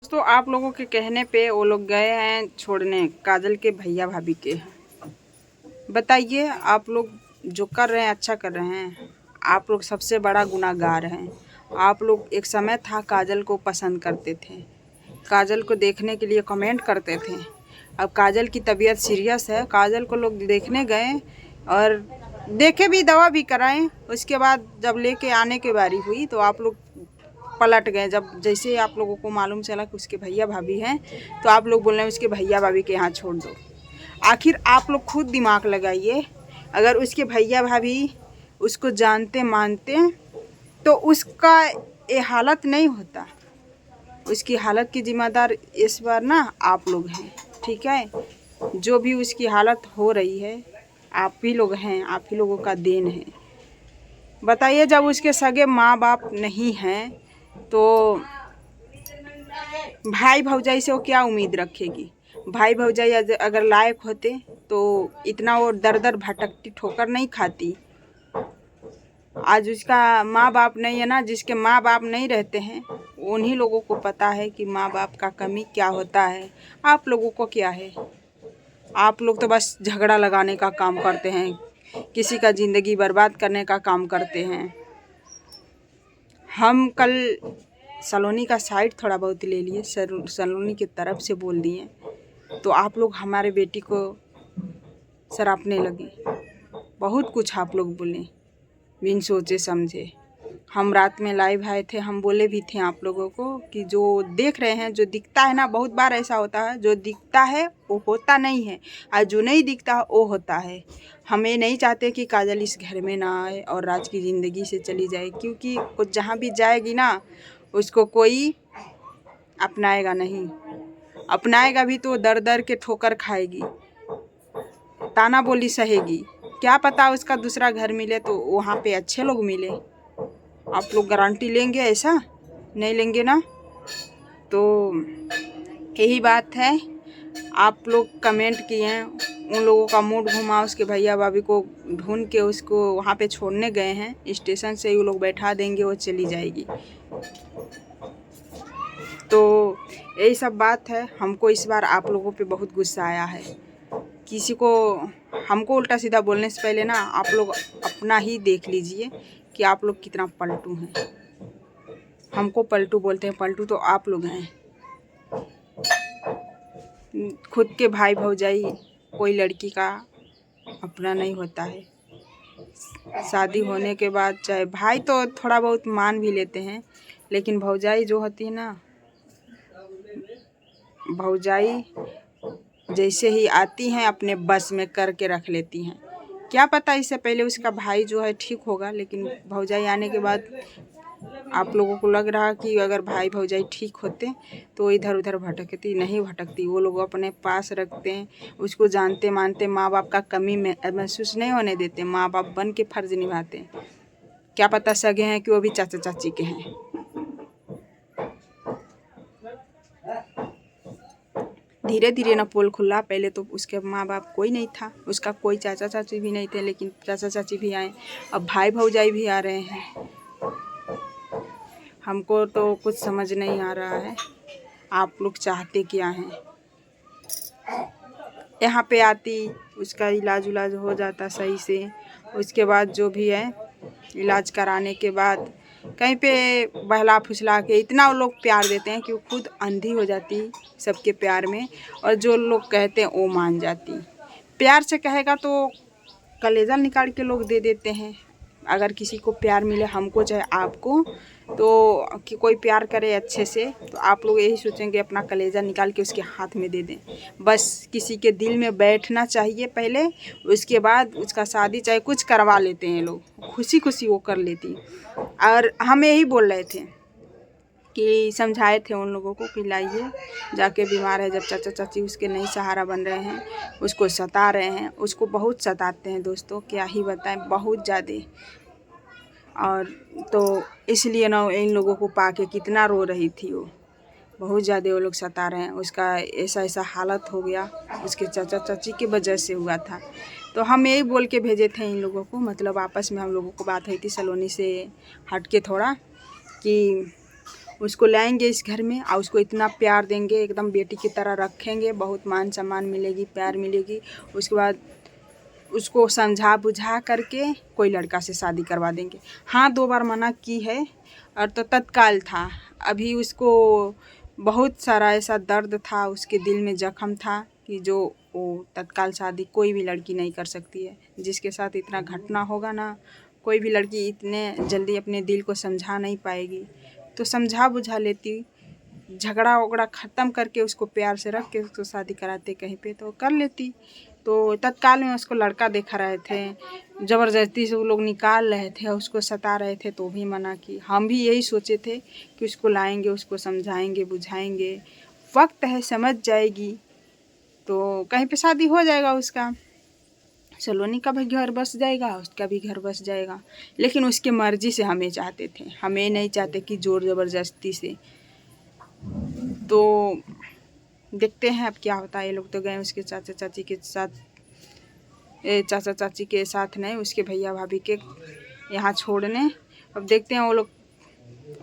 दोस्तों आप लोगों के कहने पे वो लोग गए हैं छोड़ने काजल के भैया भाभी के। बताइए आप लोग जो कर रहे हैं अच्छा कर रहे हैं। आप लोग सबसे बड़ा गुनाहगार हैं। आप लोग एक समय था काजल को पसंद करते थे, काजल को देखने के लिए कमेंट करते थे। अब काजल की तबीयत सीरियस है, काजल को लोग देखने गए और देखे भी, दवा भी कराएं। उसके बाद जब लेके आने की बारी हुई तो आप लोग पलट गए। जब जैसे आप लोगों को मालूम चला कि उसके भैया भाभी हैं तो आप लोग बोल रहे हैं उसके भैया भाभी के यहाँ छोड़ दो। आखिर आप लोग खुद दिमाग लगाइए। अगर उसके भैया भाभी उसको जानते मानते तो उसका ये हालत नहीं होता। उसकी हालत की जिम्मेदार इस बार ना आप लोग हैं, ठीक है। जो भी उसकी हालत हो रही है आप ही लोग हैं, आप ही लोगों का देन है। बताइए जब उसके सगे माँ बाप नहीं हैं तो भाई भौजाई से वो क्या उम्मीद रखेगी। भाई भौजाई अगर लायक होते तो इतना वो दर दर भटकती, ठोकर नहीं खाती। आज उसका माँ बाप नहीं है ना, जिसके माँ बाप नहीं रहते हैं उन्हीं लोगों को पता है कि माँ बाप का कमी क्या होता है। आप लोगों को क्या है, आप लोग तो बस झगड़ा लगाने का काम करते हैं, किसी का ज़िंदगी बर्बाद करने का काम करते हैं। हम कल सलोनी का साइड थोड़ा बहुत ले लिए, सलोनी की तरफ से बोल दिए तो आप लोग हमारे बेटी को सरापने लगे। बहुत कुछ आप लोग बोले बिन सोचे समझे। हम रात में लाइव आए थे, हम बोले भी थे आप लोगों को कि जो देख रहे हैं, जो दिखता है ना, बहुत बार ऐसा होता है जो दिखता है वो होता नहीं है और जो नहीं दिखता वो होता है। हम ये नहीं चाहते कि काजल इस घर में ना आए और राज की ज़िंदगी से चली जाए, क्योंकि वो जहाँ भी जाएगी ना उसको कोई अपनाएगा नहीं। अपनाएगा भी तो दर दर के ठोकर खाएगी, ताना बोली सहेगी। क्या पता उसका दूसरा घर मिले तो वहाँ पे अच्छे लोग मिले। आप लोग गारंटी लेंगे? ऐसा नहीं लेंगे ना। तो यही बात है, आप लोग कमेंट किए हैं, उन लोगों का मूड घुमा, उसके भैया भाभी को ढूंढ के उसको वहाँ पे छोड़ने गए हैं। स्टेशन से ही वो लोग बैठा देंगे, वो चली जाएगी। तो यही सब बात है। हमको इस बार आप लोगों पे बहुत गुस्सा आया है। किसी को हमको उल्टा सीधा बोलने से पहले ना आप लोग अपना ही देख लीजिए कि आप लोग कितना पलटू हैं। हमको पलटू बोलते हैं, पलटू तो आप लोग हैं। खुद के भाई भौजाई कोई लड़की का अपना नहीं होता है। शादी होने के बाद चाहे भाई तो थोड़ा बहुत मान भी लेते हैं, लेकिन भौजाई जो होती है ना, भौजाई जैसे ही आती हैं अपने बस में करके रख लेती हैं। क्या पता इससे पहले उसका भाई जो है ठीक होगा, लेकिन भौजाई आने के बाद आप लोगों को लग रहा कि अगर भाई भौजाई ठीक होते तो इधर उधर भटकती नहीं, भटकती। वो लोग अपने पास रखते हैं, उसको जानते मानते, माँ बाप का कमी में महसूस नहीं होने देते, माँ बाप बन के फर्ज निभाते हैं। क्या पता सगे हैं कि वो भी चाचा चाची के हैं। धीरे धीरे ना पोल खुला। पहले तो उसके माँ बाप कोई नहीं था, उसका कोई चाचा चाची भी नहीं थे, लेकिन चाचा चाची भी आए, अब भाई भौजाई भी आ रहे हैं। हमको तो कुछ समझ नहीं आ रहा है आप लोग चाहते क्या हैं। यहाँ पे आती, उसका इलाज उलाज हो जाता सही से, उसके बाद जो भी है इलाज कराने के बाद कहीं पे बहला फुसला के इतना वो लोग प्यार देते हैं कि वो खुद अंधी हो जाती सबके प्यार में, और जो लोग कहते हैं वो मान जाती। प्यार से कहेगा तो कलेजा निकाल के लोग दे देते हैं। अगर किसी को प्यार मिले, हमको चाहे आपको, तो कि कोई प्यार करे अच्छे से तो आप लोग यही सोचेंगे अपना कलेजा निकाल के उसके हाथ में दे दें। बस किसी के दिल में बैठना चाहिए पहले, उसके बाद उसका शादी चाहे कुछ करवा लेते हैं लोग, खुशी खुशी वो कर लेती। और हम यही बोल रहे थे कि समझाए थे उन लोगों को कि लाइए, जाके बीमार है, जब चाचा चाची उसके नहीं सहारा बन रहे हैं, उसको सता रहे हैं, उसको बहुत सताते हैं दोस्तों, क्या ही बताएं, बहुत ज़्यादा। और तो इसलिए ना इन लोगों को पाके कितना रो रही थी वो, बहुत ज़्यादा वो लोग सता रहे हैं। उसका ऐसा ऐसा हालत हो गया उसके चाचा चाची की वजह से हुआ था। तो हम यही बोल के भेजे थे इन लोगों को, मतलब आपस में हम लोगों को बात हुई थी सलोनी से हट के थोड़ा, कि उसको लाएंगे इस घर में और उसको इतना प्यार देंगे, एकदम बेटी की तरह रखेंगे, बहुत मान सम्मान मिलेगी, प्यार मिलेगी। उसके बाद उसको समझा बुझा करके कोई लड़का से शादी करवा देंगे। हाँ 2 बार मना की है और तो तत्काल था। अभी उसको बहुत सारा ऐसा दर्द था, उसके दिल में जख्म था कि जो वो तत्काल शादी कोई भी लड़की नहीं कर सकती है। जिसके साथ इतना घटना होगा ना, कोई भी लड़की इतने जल्दी अपने दिल को समझा नहीं पाएगी। तो समझा बुझा लेती, झगड़ा वगड़ा ख़त्म करके उसको प्यार से रख के उसको शादी कराते कहीं पे तो कर लेती। तो तत्काल में उसको लड़का देखा रहे थे, ज़बरदस्ती से वो लोग निकाल रहे थे, उसको सता रहे थे तो भी मना की। हम भी यही सोचे थे कि उसको लाएंगे, उसको समझाएंगे बुझाएंगे, वक्त है समझ जाएगी तो कहीं पे शादी हो जाएगा उसका। सलोनी का भी घर बस जाएगा, उसका भी घर बस जाएगा। लेकिन उसकी मर्जी से हमें चाहते थे, हमें नहीं चाहते कि ज़ोर ज़बरदस्ती से। तो देखते हैं अब क्या होता है। ये लोग तो गए उसके चाचा चाची के साथ, चाचा चाची के साथ नहीं, उसके भैया भाभी के यहाँ छोड़ने। अब देखते हैं वो लोग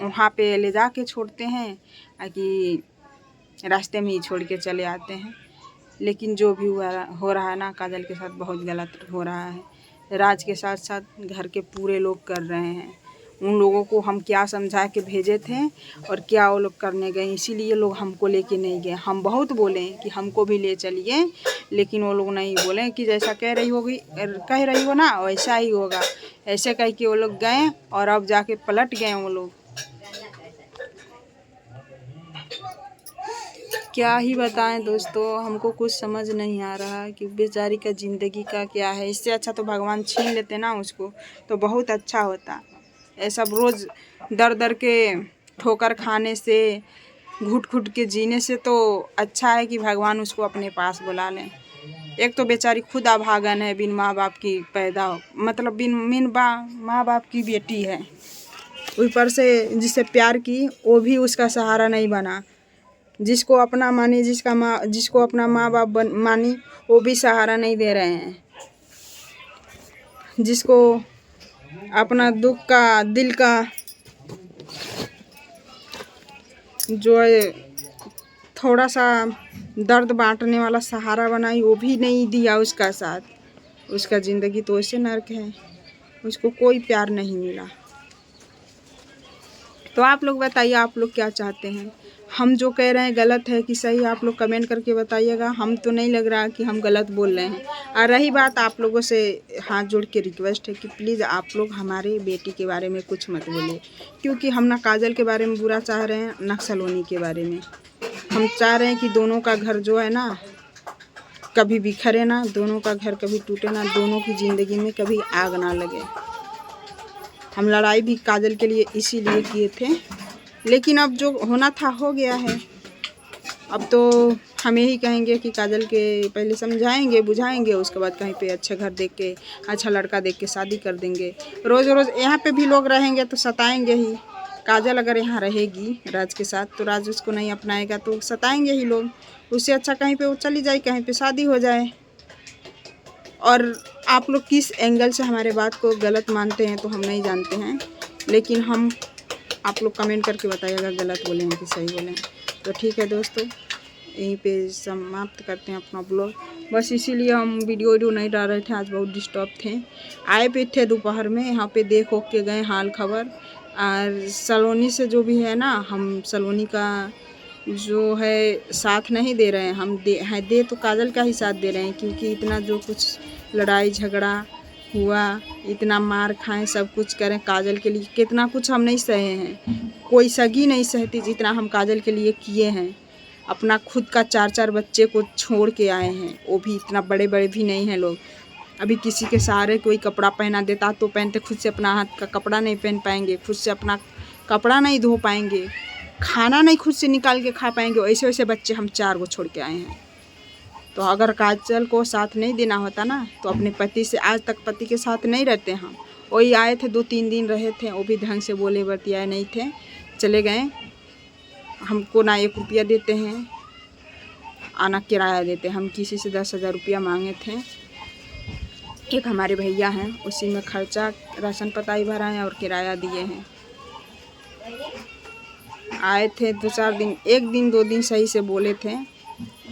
वहाँ पे ले जा के छोड़ते हैं कि रास्ते में ही छोड़ के चले आते हैं। लेकिन जो भी हो रहा है ना, काजल के साथ बहुत गलत हो रहा है। राज के साथ साथ घर के पूरे लोग कर रहे हैं। उन लोगों को हम क्या समझा के भेजे थे और क्या वो लोग करने गए, इसीलिए लोग हमको लेके नहीं गए। हम बहुत बोले कि हमको भी ले चलिए, लेकिन वो लोग नहीं बोले कि जैसा कह रही हो ना वैसा ही होगा। ऐसे कह के वो लोग गए और अब जाके पलट गए वो लोग। क्या ही बताएं दोस्तों, हमको कुछ समझ नहीं आ रहा कि बेचारी का ज़िंदगी का क्या है। इससे अच्छा तो भगवान छीन लेते ना उसको, तो बहुत अच्छा होता। ऐसा रोज़ दर दर के ठोकर खाने से, घुट घुट के जीने से तो अच्छा है कि भगवान उसको अपने पास बुला लें। एक तो बेचारी खुद अभागन है, बिन माँ बाप की पैदा, मतलब बिन माँ बाप की बेटी है। ऊपर से जिससे प्यार की वो भी उसका सहारा नहीं बना। जिसको अपना मानी, जिसको अपना माँ बाप मानी, वो भी सहारा नहीं दे रहे हैं। जिसको अपना दुख का, दिल का जो है थोड़ा सा दर्द बांटने वाला सहारा बनाई, वो भी नहीं दिया उसका साथ। उसका ज़िंदगी तो ऐसे नर्क है, उसको कोई प्यार नहीं मिला। तो आप लोग बताइए, आप लोग क्या चाहते हैं? हम जो कह रहे हैं गलत है कि सही, आप लोग कमेंट करके बताइएगा। हम तो नहीं लग रहा कि हम गलत बोल रहे हैं। और रही बात, आप लोगों से हाथ जोड़ के रिक्वेस्ट है कि प्लीज़ आप लोग हमारे बेटी के बारे में कुछ मत बोलिए, क्योंकि हम ना काजल के बारे में बुरा चाह रहे हैं ना सलोनी के बारे में। हम चाह रहे हैं कि दोनों का घर जो है ना कभी बिखरे ना, दोनों का घर कभी टूटे ना, दोनों की ज़िंदगी में कभी आग ना लगे। हम लड़ाई भी काजल के लिए इसीलिए किए थे, लेकिन अब जो होना था हो गया है। अब तो हम यही कहेंगे कि काजल के पहले समझाएंगे बुझाएंगे, उसके बाद कहीं पे अच्छा घर देख के, अच्छा लड़का देख के शादी कर देंगे। रोज़ रोज़ यहाँ पे भी लोग रहेंगे तो सताएंगे ही। काजल अगर यहाँ रहेगी राज के साथ तो राज उसको नहीं अपनाएगा तो सताएंगे ही लोग। उससे अच्छा कहीं पे वो चली जाए, कहीं पे शादी हो जाए। और आप लोग किस एंगल से हमारे बात को गलत मानते हैं तो हम नहीं जानते हैं, लेकिन आप लोग कमेंट करके बताइएगा गलत बोले हैं कि सही बोले हैं। तो ठीक है दोस्तों, यहीं पे समाप्त करते हैं अपना ब्लॉग। बस इसीलिए हम वीडियो नहीं डाल रहे थे, आज बहुत डिस्टर्ब थे। आए पे थे दोपहर में, यहाँ पे देख हो के गए हाल खबर। और सलोनी से जो भी है ना, हम सलोनी का जो है साथ नहीं दे रहे हैं। हम दे तो काजल का ही साथ दे रहे हैं, क्योंकि इतना जो कुछ लड़ाई झगड़ा हुआ, इतना मार खाएं, सब कुछ करें काजल के लिए, कितना कुछ हम नहीं सहे हैं। कोई सगी नहीं सहती जितना हम काजल के लिए किए हैं। अपना खुद का 4-4 बच्चे को छोड़ के आए हैं, वो भी इतना बड़े बड़े भी नहीं हैं लोग। अभी किसी के सहारे कोई कपड़ा पहना देता तो पहनते, खुद से अपना हाथ का कपड़ा नहीं पहन पाएंगे, खुद से अपना कपड़ा नहीं धो पाएंगे, खाना नहीं खुद से निकाल के खा पाएंगे। ऐसे वैसे बच्चे हम 4 को छोड़ के आए हैं। तो अगर काजल को साथ नहीं देना होता ना, तो अपने पति से, आज तक पति के साथ नहीं रहते हम। वही आए थे 2-3 दिन रहे थे, वो भी ढंग से बोले बतियाए नहीं थे, चले गए। हमको ना 1 रुपया देते हैं आना किराया देते। हम किसी से 10,000 रुपया मांगे थे। एक हमारे भैया हैं, उसी में खर्चा राशन पताई भरा है और किराया दिए हैं। आए थे 2-4 दिन, 1 दिन 2 दिन सही से बोले थे,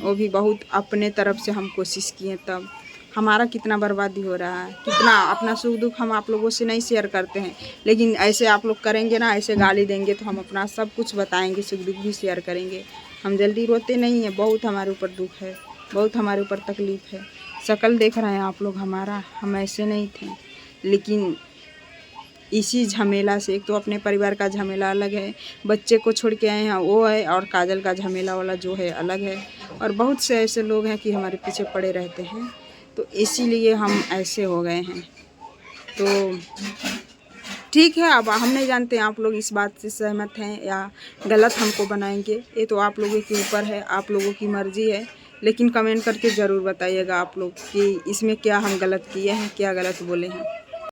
वो भी बहुत अपने तरफ से हम कोशिश किए। तब हमारा कितना बर्बादी हो रहा है, कितना अपना सुख दुख हम आप लोगों से नहीं शेयर करते हैं, लेकिन ऐसे आप लोग करेंगे ना, ऐसे गाली देंगे तो हम अपना सब कुछ बताएंगे, सुख दुख भी शेयर करेंगे। हम जल्दी रोते नहीं हैं, बहुत हमारे ऊपर दुख है, बहुत हमारे ऊपर तकलीफ़ है। शक्ल देख रहे हैं आप लोग हमारा, हम ऐसे नहीं थे, लेकिन इसी झमेला से, एक तो अपने परिवार का झमेला अलग है, बच्चे को छोड़ के आए हैं वो है, और काजल का झमेला वाला जो है अलग है, और बहुत से ऐसे लोग हैं कि हमारे पीछे पड़े रहते हैं, तो इसीलिए हम ऐसे हो गए हैं। तो ठीक है, अब हम नहीं जानते आप लोग इस बात से सहमत हैं या गलत हमको बनाएंगे, ये तो आप लोगों के ऊपर है, आप लोगों की मर्ज़ी है। लेकिन कमेंट करके ज़रूर बताइएगा आप लोग कि इसमें क्या हम गलत किए हैं, क्या गलत बोले हैं।